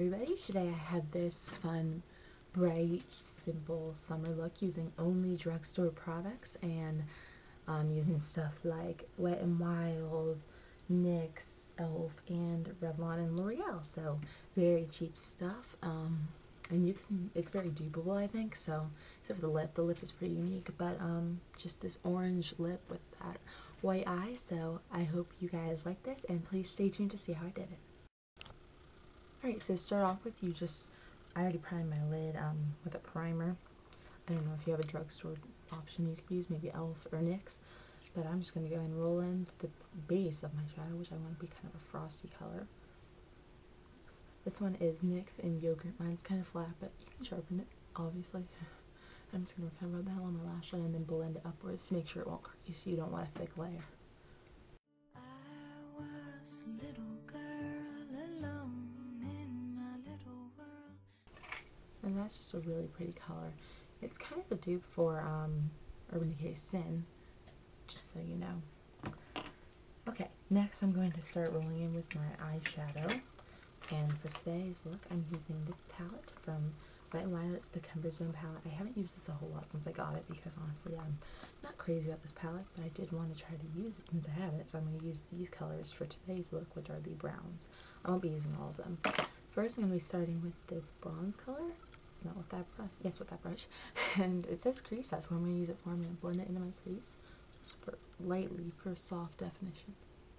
everybody, today I have this fun, bright, simple summer look using only drugstore products and using stuff like Wet n Wild, NYX, ELF, and Revlon and L'Oreal. So very cheap stuff, and it's very dupable, I think. So except for the lip is pretty unique, but just this orange lip with that white eye. So I hope you guys like this, and please stay tuned to see how I did it. Alright, so to start off with, I already primed my lid with a primer. I don't know if you have a drugstore option you could use, maybe ELF or NYX, but I'm just going to go and roll into the base of my shadow, which I want to be kind of a frosty color. This one is NYX in Yogurt. Mine's kind of flat, but you can sharpen it, obviously. I'm just going to kind of rub that on my lash line and then blend it upwards to make sure it won't crease, so you don't want a thick layer. I was a little girl alone. And that's just a really pretty color. It's kind of a dupe for Urban Decay's Sin, just so you know. Okay, next I'm going to start rolling in with my eyeshadow. And for today's look, I'm using this palette from Wet n Wild. It's the Comfort Zone palette. I haven't used this a whole lot since I got it because honestly I'm not crazy about this palette, but I did want to try to use it since I have it. So I'm going to use these colors for today's look, which are the browns. I won't be using all of them. First I'm going to be starting with this bronze color. Not with that brush. Yes, with that brush. And it says crease. That's what I'm going to use it for. I'm going to blend it into my crease. Just for lightly for soft definition.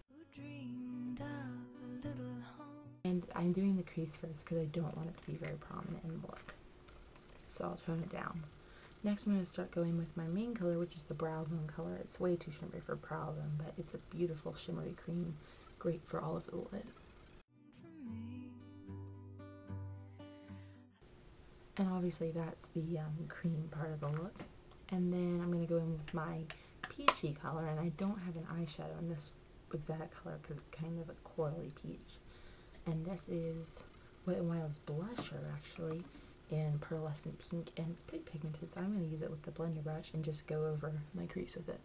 Who dreamed of a little home? And I'm doing the crease first because I don't want it to be very prominent in the look. So I'll tone it down. Next I'm going to start going with my main color, which is the Brow Bone color. It's way too shimmery for Brow Bone, but it's a beautiful shimmery cream. Great for all of the lid. And obviously that's the cream part of the look. And then I'm going to go in with my peachy color, and I don't have an eyeshadow in this exact color because it's kind of a corally peach. And this is Wet n Wild's blusher, actually, in pearlescent pink, and it's pretty pigmented, so I'm going to use it with the blender brush and just go over my crease with it.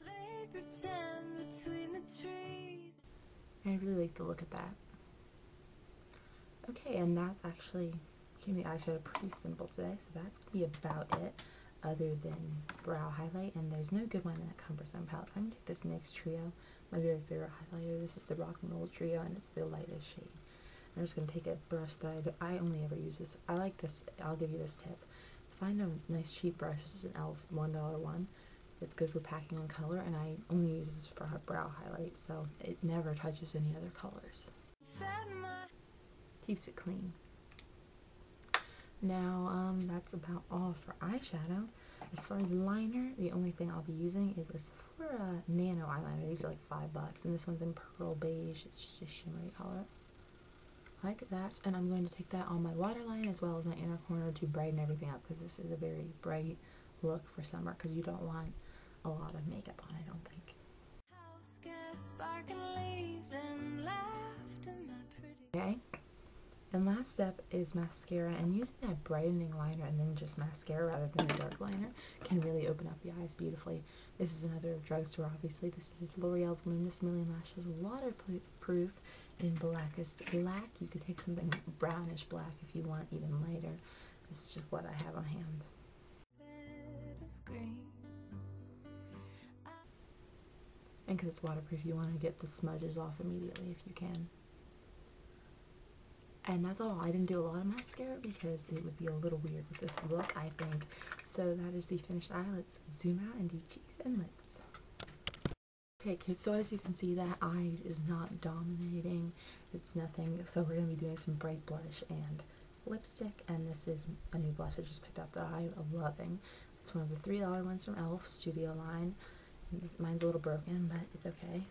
Played pretend between the trees. And I really like the look of that. Okay, and that's actually keeping the eyeshadow pretty simple today, so that's going to be about it, other than brow highlight, and there's no good one in that Comfort Zone palette. So I'm going to take this NYX Trio, my very favorite highlighter. This is the Rock and Roll Trio, and it's the lightest shade. I'm just going to take a brush that I only ever use this. I like this. I'll give you this tip. Find a nice cheap brush. This is an ELF $1 one. It's good for packing on color, and I only use this for brow highlight, so it never touches any other colors. Keeps it clean. Now, that's about all for eyeshadow. As far as liner, the only thing I'll be using is a Sephora Nano eyeliner. These are like $5, and this one's in Pearl Beige. It's just a shimmery color. Like that, and I'm going to take that on my waterline as well as my inner corner to brighten everything up, because this is a very bright look for summer, because you don't want a lot of makeup on, I don't think. House gas, sparking leaves, and laughter, my pretty. Okay. And last step is mascara, and using that brightening liner and then just mascara rather than a dark liner can really open up the eyes beautifully. This is another drugstore, obviously. This is L'Oreal Voluminous Million Lashes Waterproof in Blackest Black. You could take something brownish black if you want even lighter. This is just what I have on hand. And because it's waterproof, you want to get the smudges off immediately if you can. And that's all. I didn't do a lot of mascara because it would be a little weird with this look, I think. So that is the finished eye. Let's zoom out and do cheeks and lips. Okay, kids, so as you can see, that eye is not dominating. It's nothing. So we're going to be doing some bright blush and lipstick. And this is a new blush I just picked up that I'm loving. It's one of the $3 ones from ELF Studio line. Mine's a little broken, but it's okay.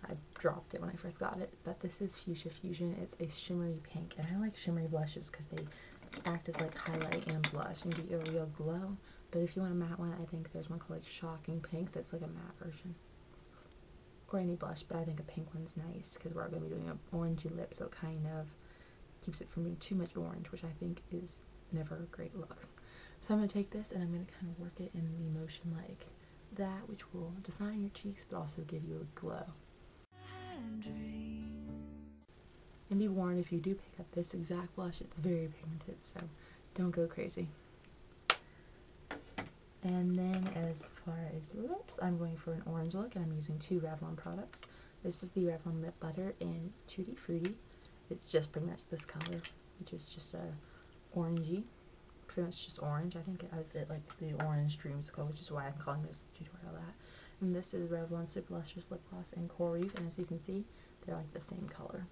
I dropped it when I first got it, but this is Fuchsia Fusion. It's a shimmery pink, and I like shimmery blushes because they act as like highlight and blush and give you a real glow. But if you want a matte one, I think there's one called like Shocking Pink that's like a matte version. Or any blush, but I think a pink one's nice because we're going to be doing an orangey lip, so it kind of keeps it from being too much orange, which I think is never a great look. So I'm going to take this and I'm going to kind of work it in the motion like that, which will define your cheeks but also give you a glow. And be warned, if you do pick up this exact blush, it's very pigmented, so don't go crazy. And then as far as lips, I'm going for an orange look, and I'm using 2 Revlon products. This is the Revlon Lip Butter in Tutti Frutti. It's just pretty much this color, which is just a orangey. Pretty much just orange. I think it like the orange Creamsicle, which is why I'm calling this tutorial that. And this is Revlon Super Lustrous Lip Gloss in Coral Reef, and as you can see, they're like the same color.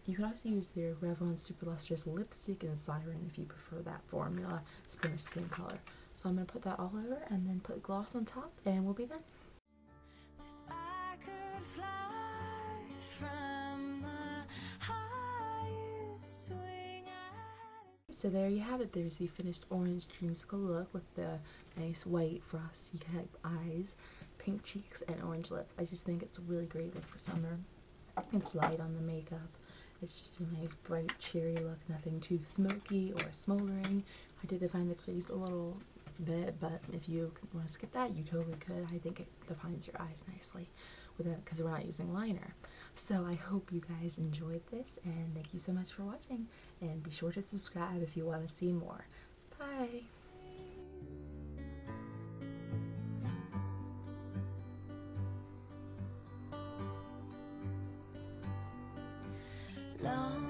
You can also use their Revlon Super Lustrous Lipstick in Siren if you prefer that formula. It's pretty much the same color. So I'm going to put that all over and then put gloss on top, and we'll be done. I could fly from the highest swing I had. So there you have it. There's the finished orange Creamsicle look with the nice white frosty type eyes, pink cheeks, and orange lips. I just think it's a really great look for summer. It's light on the makeup. It's just a nice bright cherry look, nothing too smoky or smoldering. I did define the crease a little bit, but if you want to skip that, you totally could. I think it defines your eyes nicely with it because we're not using liner. So I hope you guys enjoyed this, and thank you so much for watching, and be sure to subscribe if you want to see more. Bye! Long